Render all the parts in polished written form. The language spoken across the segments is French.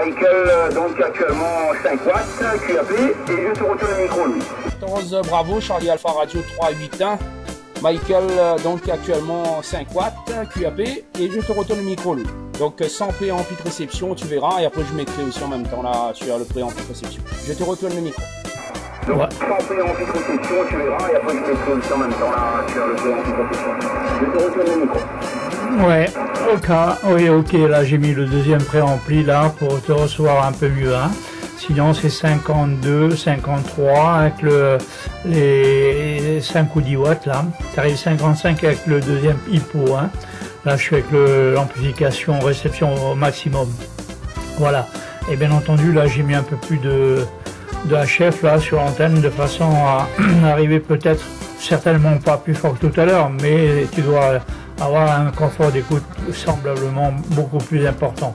Michael, donc actuellement 5 watts, QAP, et je te retourne le micro, Louis. 14 Bravo, Charlie Alpha Radio 381. Michael, donc actuellement 5 watts, QAP, et je te retourne le micro, Louis. Donc sans préampli de réception, tu verras, et après je mettrai aussi en même temps là sur le préampli de réception. Je te retourne le micro. Donc sans préampli de réception, tu verras, et après je mettrai aussi en même temps là sur le préampli de réception. Je te retourne le micro. Ouais, ok, là j'ai mis le deuxième préampli là pour te recevoir un peu mieux, hein. Sinon c'est 52, 53 avec les 5 ou 10 watts là. Tu arrives 55 avec le deuxième hippo, hein. Là je suis avec l'amplification réception au maximum. Voilà. Et bien entendu là j'ai mis un peu plus de HF là sur l'antenne de façon à arriver peut-être certainement pas plus fort que tout à l'heure, mais tu dois avoir un confort d'écoute semblablement beaucoup plus important.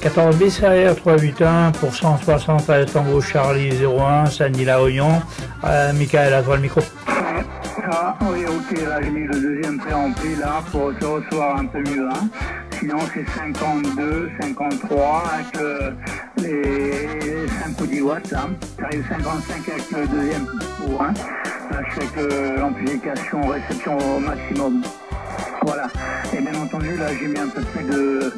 14 bis arrière 381 pour 160 à Tango Charlie 01, Sandy La Réunion. Michael, à toi le micro. Oui, ok, là j'ai mis le deuxième préampli là pour te recevoir un peu mieux, hein. Sinon c'est 52, 53 avec les 5 ou 10 watts là. Tu arrives 55 avec le deuxième pour, hein. Là je suis avec l'amplification réception au maximum. Voilà. Et bien entendu là j'ai mis un peu plus de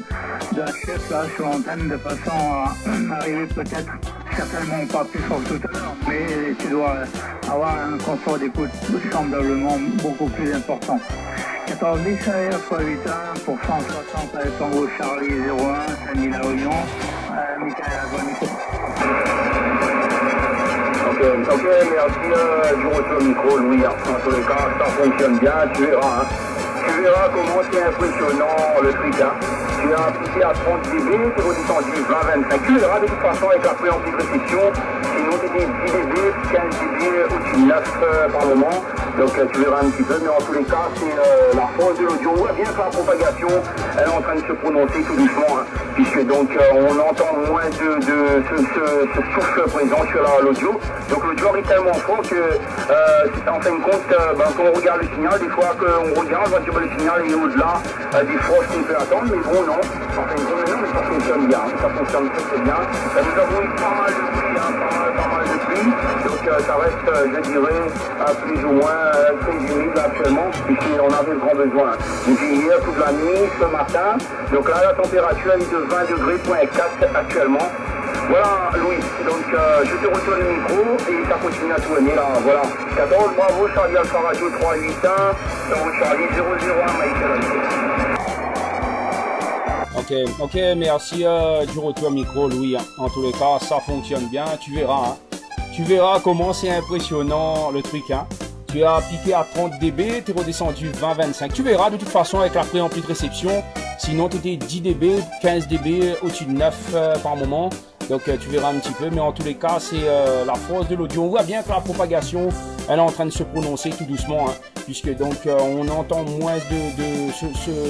HF là sur l'antenne de façon à arriver peut-être certainement pas plus fort que tout à l'heure, mais tu dois avoir un confort d'écoute semblablement beaucoup plus important. 14 10 arrière 381 pour 160 avec Tango Charlie 01, Sandy La Réunion, Michael à toi micro. Ok, merci du retour au micro, Louis. En tous les cas, ça fonctionne bien, tu verras. Hein. Tu verras comment c'est impressionnant le truc. Hein. Tu as appliqué à 30 dB, tu es redescendu 20-25. Tu verras de toute façon avec la préampli de réception. Sinon, tu es 10 dB, 15 dB au-dessus de 9 par moment. Donc tu verras un petit peu, mais en tous les cas, c'est la force de l'audio. On voit bien que la propagation, elle est en train de se prononcer tout doucement, hein, puisque donc on entend moins ce souffle présent sur l'audio. Donc l'audio est tellement fort que en fin de compte, quand on regarde le signal, des fois qu'on regarde, on voit que le signal est au-delà des forces qu'on peut attendre, mais bon non, en fin de compte, non, mais ça fonctionne bien, ça fonctionne très bien. Nous avons eu pas mal de pluie, hein, pas mal de pluie, donc ça reste, je dirais, plus ou moins très humide actuellement, puisqu'on avait grand besoin. Depuis hier, toute la nuit, ce matin, donc là la température est de 20 degrés, 4 actuellement. Voilà Louis, donc je te retourne le micro et ça continue à tourner là, voilà. 14 Bravo, Charlie Alpha Radio 381, Tango Charlie 001, Michael. Ok, merci du retour au micro, Louis. Hein. En tous les cas, ça fonctionne bien, tu verras. Hein. Tu verras comment c'est impressionnant le truc. Hein. Tu as piqué à 30 dB, tu es redescendu 20-25. Tu verras de toute façon avec la préampli de réception. Sinon, tu étais 10 dB, 15 dB, au-dessus de 9 par moment. Donc tu verras un petit peu, mais en tous les cas c'est la force de l'audio. On voit bien que la propagation elle est en train de se prononcer tout doucement, hein, puisque donc on entend moins de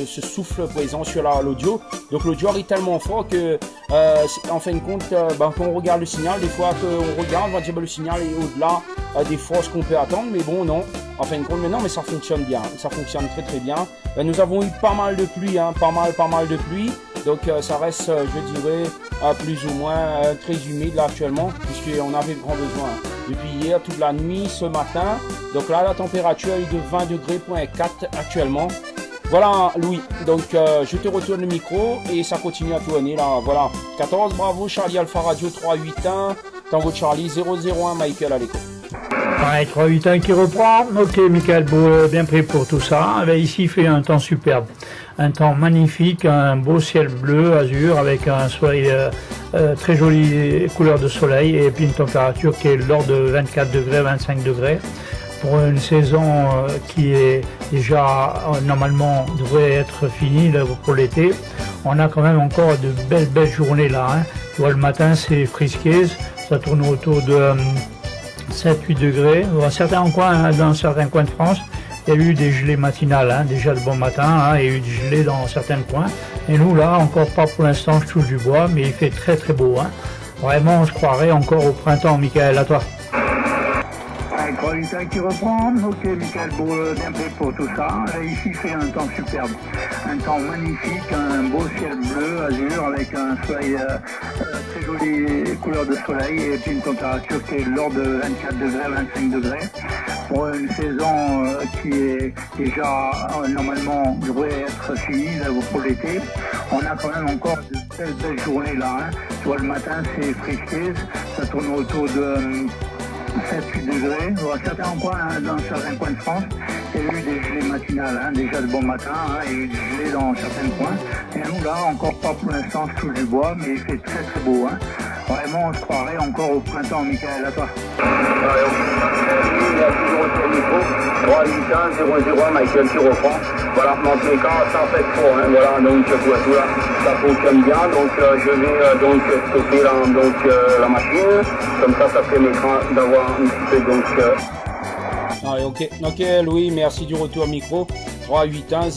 ce souffle présent sur l'audio. Donc l'audio est tellement fort que en fin de compte quand on regarde le signal, des fois qu'on regarde, on va dire le signal est au-delà des forces qu'on peut attendre, mais bon non, en fin de compte, mais non, mais ça fonctionne bien, ça fonctionne très bien. Nous avons eu pas mal de pluie, hein, pas mal de pluie. Donc ça reste, je dirais, plus ou moins très humide là actuellement, puisqu'on avait grand besoin. Depuis hier, toute la nuit, ce matin. Donc là, la température est de 20 degrés, 4 actuellement. Voilà Louis, donc je te retourne le micro et ça continue à tourner là, voilà. 14 Bravo, Charlie Alpha Radio 381, Tango Charlie 001, Michael à l'écho. Ouais, 381 qui reprend. Ok, Michael, bien prêt pour tout ça. Eh bien, ici, il fait un temps superbe. Un temps magnifique, un beau ciel bleu, azur, avec un soleil, très jolie couleur de soleil, et puis une température qui est de l'ordre de 24 degrés, 25 degrés. Pour une saison qui est déjà, normalement, devrait être finie là, pour l'été, on a quand même encore de belles journées là. Hein. Tu vois, le matin, c'est frisqué, ça tourne autour de 7-8 degrés. Dans certains coins de France, il y a eu des gelées matinales, hein, déjà le bon matin, hein, il y a eu des gelées dans certains coins. Et nous là, encore pas pour l'instant, je touche du bois, mais il fait très beau. Hein. Vraiment, on se croirait encore au printemps, Michael, à toi. 3-8 qui reprend. Ok, Michael Beau, bien prêt pour tout ça. Ici, il fait un temps superbe. Un temps magnifique, un beau ciel bleu, azur, avec un soleil, très jolie couleur de soleil, et puis une température qui est de l'ordre de 24 degrés, 25 degrés. Pour une saison qui est déjà, normalement, devrait être finie là, pour l'été. On a quand même encore de belles journées là. Hein. Tu vois, le matin, c'est frisqué, ça tourne autour de 7-8 degrés. Dans certains coins de France, il y a eu des gelées matinales, hein, déjà de bon matin, hein, il y a eu des gelées dans certains coins. Et nous, là, encore pas pour l'instant, je touche du bois, mais il fait très très beau. Hein. Vraiment, on se croirait encore au printemps, Michael, à toi. Il y a toujours sur le micro, 381 001, Michael qui reprend. Voilà, dans tous les cas, ça fait fort, hein, voilà, donc tout là, ça fonctionne bien, donc je vais donc stopper la machine, comme ça permettra d'avoir un petit peu donc... Ah, ok, Louis, merci du retour micro. 381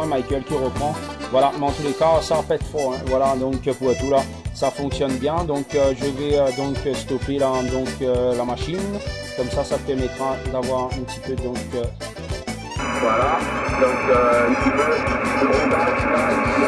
001, Michael qui reprend. Voilà, mais en tous les cas, ça pète fort, hein, voilà, donc pour tout là, ça fonctionne bien, donc je vais donc stopper la machine, comme ça permettra d'avoir un petit peu donc... Voilà, donc un petit peu de rodage là, ici,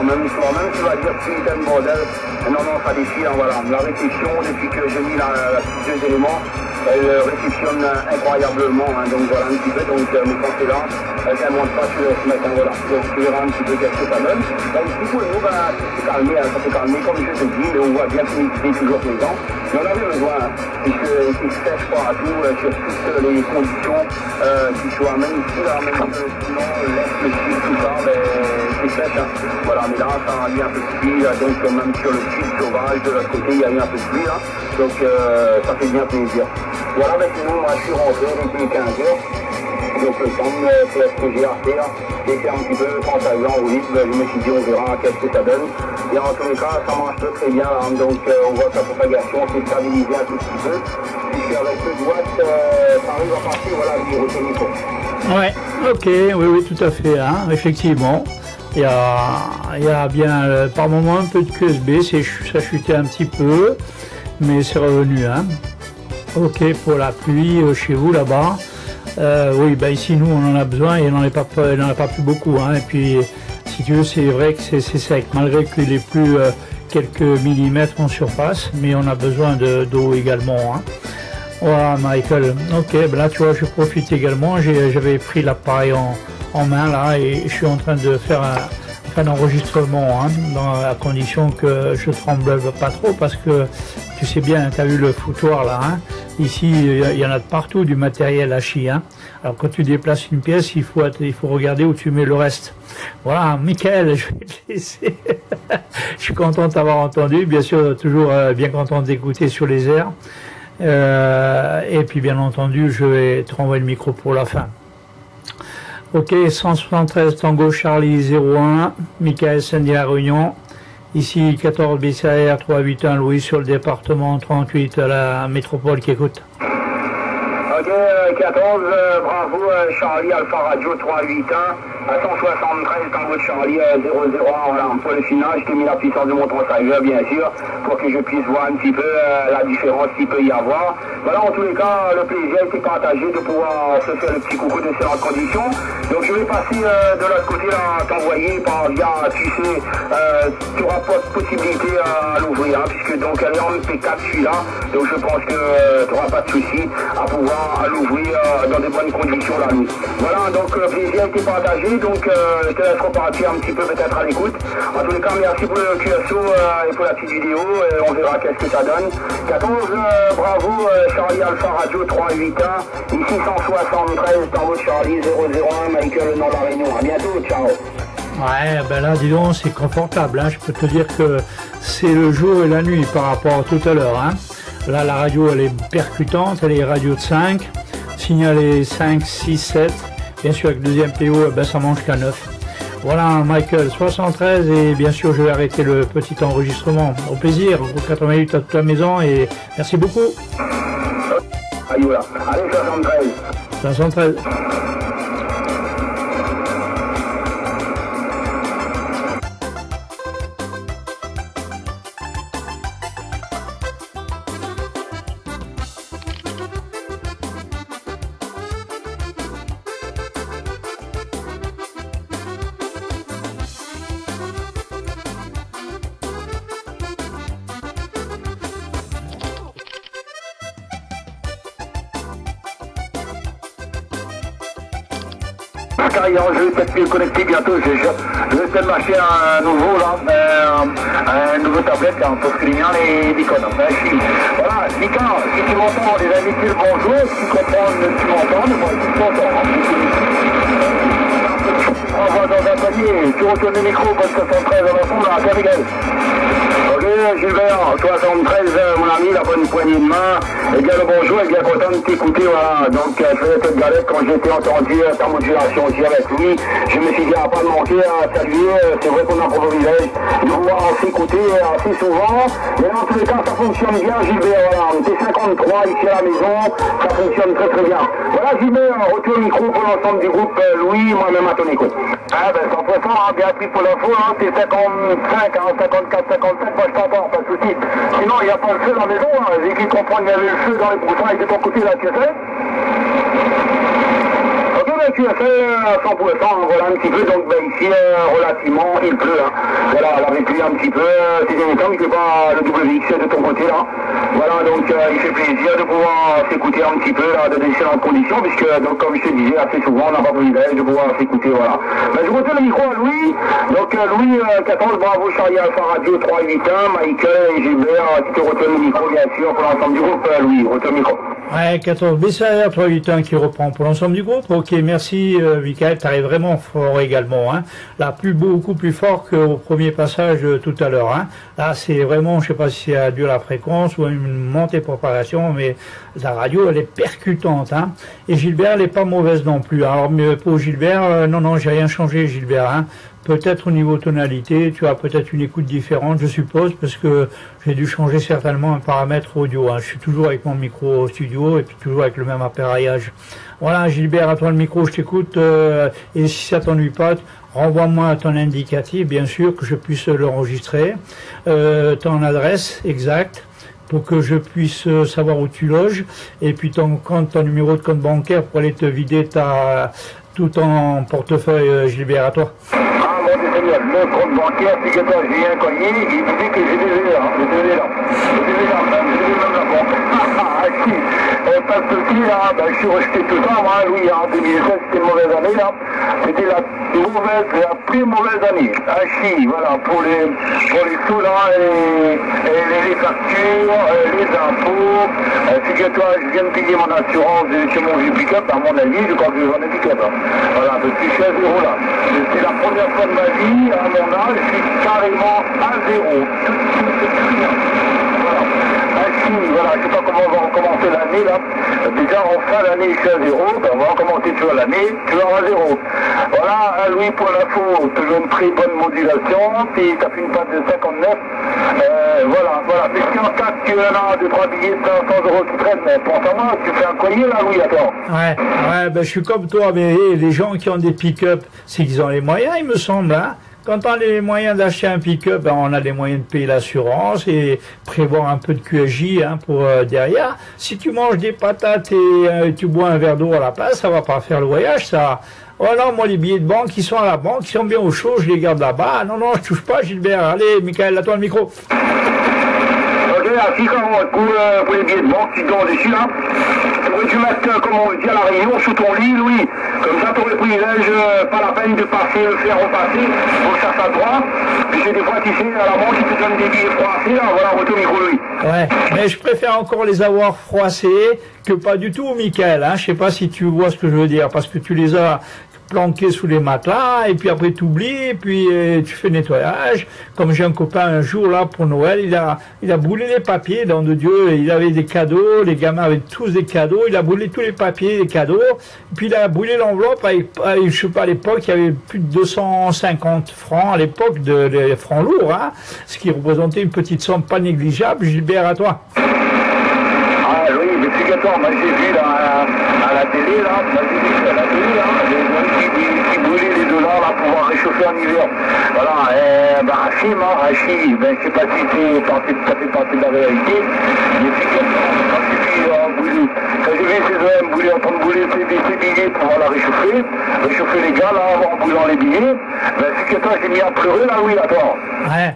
même soir, même tu vas dire que c'est un bordel, non, ça déchire, voilà, la réflexion, depuis que j'ai mis deux éléments, elle réflexionne incroyablement, hein, donc voilà un petit peu, donc mais quand c'est là, elle ne monte pas sur ce matin, voilà, donc tu verras un petit peu qu'est-ce que ça donne. Donc du coup, nous, ça s'est calmé, comme je te dis, mais on voit bien qu'il est toujours présent, mais on avait besoin, hein, puisqu'il ne sèche pas à tout, sur toutes les conditions qui soient, même ici, là, même sinon, l'est, le sud, tout ça, c'est sèche, hein. Voilà, mais là, ça a eu un peu de pluie, donc même sur le sud sauvage, de l'autre côté, il y a eu un peu de pluie, là, donc ça fait bien plaisir. Voilà, maintenant, moi, je suis rentré depuis 15 heures, donc le temps pour ce que j'ai à faire, j'ai fait un petit peu le pantalon au rythme, je me suis dit, on verra qu'est-ce que ça donne. Et en tous les cas, ça marche très bien, hein, donc on voit sa propagation s'est stabilisée un tout petit peu, puisqu'avec le doigt, ça arrive à partir, voilà, du retour micro. Ouais, ok, oui, tout à fait, hein, effectivement. Il y a bien par moment un peu de QSB, ça chutait un petit peu, mais c'est revenu, hein. Ok, pour la pluie chez vous là-bas. Oui, ici nous on en a besoin et il n'en a pas plus beaucoup, hein. Et puis si tu veux, c'est vrai que c'est sec, malgré qu'il ait plus quelques millimètres en surface, mais on a besoin d'eau également, hein. Voilà, Michael. Ok, là tu vois, je profite également. J'avais pris l'appareil en main là et je suis en train de faire un enregistrement, hein, à condition que je tremble pas trop, parce que tu sais bien, tu as vu le foutoir là, hein. Ici il y en a de partout du matériel hachis, hein. Alors quand tu déplaces une pièce, il faut regarder où tu mets le reste. Voilà, Michael, je vais te laisser. Je suis content de t'avoir entendu, bien sûr, toujours bien content d'écouter sur les airs. Et puis bien entendu, je vais te renvoyer le micro pour la fin. Ok, 173 Tango Charlie 01, Michael Sandy La Réunion. Ici 14 BCR 381 Louis sur le département 38 à la métropole qui écoute. Ok, 14, bravo Charlie Alpha Radio 381 à 173 Tango Charlie 001, voilà, pour le final, je t'ai mis la puissance de mon transcriber bien sûr, pour que je puisse voir un petit peu la différence qu'il peut y avoir. Voilà, en tous les cas, le plaisir a été partagé de pouvoir se faire le petit coucou de ces conditions. Donc je vais passer de l'autre côté là, t'envoyer par via, tu sais, tu n'auras pas de possibilité à l'ouvrir, hein, puisque donc elle est en MP4 celui-là, donc je pense que tu n'auras pas de souci à pouvoir l'ouvrir dans de bonnes conditions la nuit. Voilà, donc le plaisir a été partagé, donc je te laisse repartir un petit peu peut-être à l'écoute. En tous les cas, merci pour le QSO et pour la petite vidéo, on verra qu'est-ce que ça donne. 14, bravo Charlie Alpha Radio 381, ici 173 Tango Charlie 001, Michael Nord La Réunion. À bientôt, ciao. Ouais, là, dis donc, c'est confortable, hein. Je peux te dire que c'est le jour et la nuit par rapport à tout à l'heure, hein. Là, la radio, elle est percutante, elle est radio de 5, signal est 5, 6, 7. Bien sûr, avec le deuxième PO, ça mange qu'à 9. Voilà, Michael, 73, et bien sûr, je vais arrêter le petit enregistrement. Au plaisir, au 88 à toute la maison, et merci beaucoup. Allez, 73. 73. Carillon, je vais peut-être me connecter bientôt. Je vais peut-être m'acheter un nouveau, là, un nouveau tablette là, pour screener les icônes. Voilà, Nika, si tu m'entends, les amis, tu le bonjour. Si tu comprends, tu m'entends, mais moi, tu t'entends. On va dans un panier, tu retournes le micro, parce que 73 à l'ensemble, là, tiens, Miguel. Ok, Gilbert, 73, mon ami, la bonne poignée de main. Eh bien, le bonjour, et bien content de t'écouter, voilà. Donc, je faisais cette galette quand j'étais entendu ta modulation aussi avec lui. Je me suis dit, à pas manquer à saluer. C'est vrai qu'on a un privilège de pouvoir s'écouter assez souvent. Mais dans tous les cas, ça fonctionne bien, Gilbert, voilà. On était 53 ici à la maison, ça fonctionne très très bien. Voilà, Gilbert, retour au micro pour l'ensemble du groupe Louis, moi-même à ton écoute. Ah ben 100%, hein, bien pris pour l'info, hein, c'est 55, hein, 54, 55, moi je t'entends, pas de soucis. Sinon, il n'y a pas le feu dans la maison, hein. J'ai cru comprendre qu'il y avait le feu dans les broussailles de ton côté, là, tu sais. Ok, ben tu as fait 100%, voilà un petit peu, donc ben ici, relativement, il pleut, hein. Voilà, avec lui un petit peu, ces derniers temps, il ne fait pas le WX de ton côté, là. Voilà, donc il fait plaisir de pouvoir s'écouter un petit peu, là, dans d'excellentes conditions, puisque, donc, comme je te disais, assez souvent, on n'a pas privilège de pouvoir s'écouter, voilà. Ben, je retourne le micro à Louis, donc Louis 14, bravo, Charlie Alpha Radio 381, Michael et Gilbert, qui te retourne le micro, bien sûr, pour l'ensemble du groupe, Louis, retourne le micro. Ouais, 14 BCR 381 qui reprend pour l'ensemble du groupe. Ok, merci Michael, t'arrives vraiment fort également, hein. Là, beaucoup plus fort qu'au premier passage tout à l'heure, hein. Là, c'est vraiment, je sais pas si c'est dû à la fréquence ou à une montée de propagation, mais la radio, elle est percutante, hein. Et Gilbert, elle est pas mauvaise non plus. Alors, mais pour Gilbert, non, j'ai rien changé, Gilbert, hein. Peut-être au niveau tonalité, tu as peut-être une écoute différente, je suppose, parce que j'ai dû changer certainement un paramètre audio, hein. Je suis toujours avec mon micro au studio et puis toujours avec le même appareillage. Voilà, Gilbert, à toi le micro, je t'écoute, et si ça t'ennuie pas, renvoie-moi ton indicatif, bien sûr, que je puisse l'enregistrer, ton adresse exacte, pour que je puisse savoir où tu loges, et puis ton compte, ton numéro de compte bancaire pour aller te vider tout ton portefeuille, Gilbert, à toi. Mon compte bancaire, c'est que toi, j'ai un collier, il me dit que j'ai des là, même la banque. Ah, si, pas de soucis, là, ben, je suis rejeté tout ça, moi, oui, en 2016, c'était une mauvaise année, là, c'était la plus mauvaise année, ah, si, voilà, pour les sous, là, les factures, les impôts, c'est que toi, je viens de payer mon assurance chez mon vieux pick-up, à mon avis, je crois que j'en ai pick-up, hein. Voilà, depuis 16 euros, là, c'est la première fois de ma vie, à mon âge, je suis carrément à zéro. Voilà. Voilà, je ne sais pas comment on va recommencer l'année là. Déjà en fin d'année je suis à zéro, ben on va recommencer toujours l'année, toujours à zéro. Voilà, Louis pour l'info, toujours une très bonne modulation, puis ça fait une passe de 59. Voilà. Mais si en cas tu as 2-3 billets de 500 euros qui traînent, mais pense à moi, tu fais un collier là, Louis, attends. Ouais, ben je suis comme toi, mais les gens qui ont des pick-up, c'est qu'ils ont les moyens, il me semble, hein. Quand on a les moyens d'acheter un pick-up, ben on a les moyens de payer l'assurance et prévoir un peu de QSJ, hein, pour derrière. Si tu manges des patates et tu bois un verre d'eau à la place, ça va pas faire le voyage, ça. Oh non, moi les billets de banque, ils sont à la banque, ils sont bien au chaud, je les garde là-bas. Non, je touche pas, Gilbert. Allez, Michael, à toi le micro. Ok, à 600 pour les billets de banque, tu tombes dessus là. Tu mettre, comme on dit à la Réunion, sous ton lit, Louis. Comme ça, tu aurais privilège, pas la peine de passer, le faire repasser, pour que ça soit droit. Puis c'est des fois, tu sais, à la banque, ils te donnent des billets froissés, là, voilà, retour micro, Louis. Ouais, mais je préfère encore les avoir froissés que pas du tout, Michael, hein. Je sais pas si tu vois ce que je veux dire, parce que tu les as planqués sous les matelas, et puis après tu oublies, et puis tu fais nettoyage. Comme j'ai un copain un jour là pour Noël, il a brûlé les papiers, dans de Dieu, il avait des cadeaux, les gamins avaient tous des cadeaux, il a brûlé tous les papiers, les cadeaux, et puis il a brûlé l'enveloppe, je sais pas, à l'époque, il y avait plus de 250 francs, à l'époque, des francs lourds, hein, ce qui représentait une petite somme pas négligeable. Gilbert, à toi. Ah oui, depuis 4 ans, moi j'ai vu à la télé, là, qui brûlaient les dollars là, pour pouvoir réchauffer en hiver. Voilà, Hachim, ben, je sais pas si ça fait partie de la réalité, mais depuis 4 ans, quand j'ai vu ces OM en train de brûler ces billets pour pouvoir la réchauffer les gars là, en brûlant les billets, ben, c'est que toi j'ai mis à pleurer là, oui, attends. Ouais,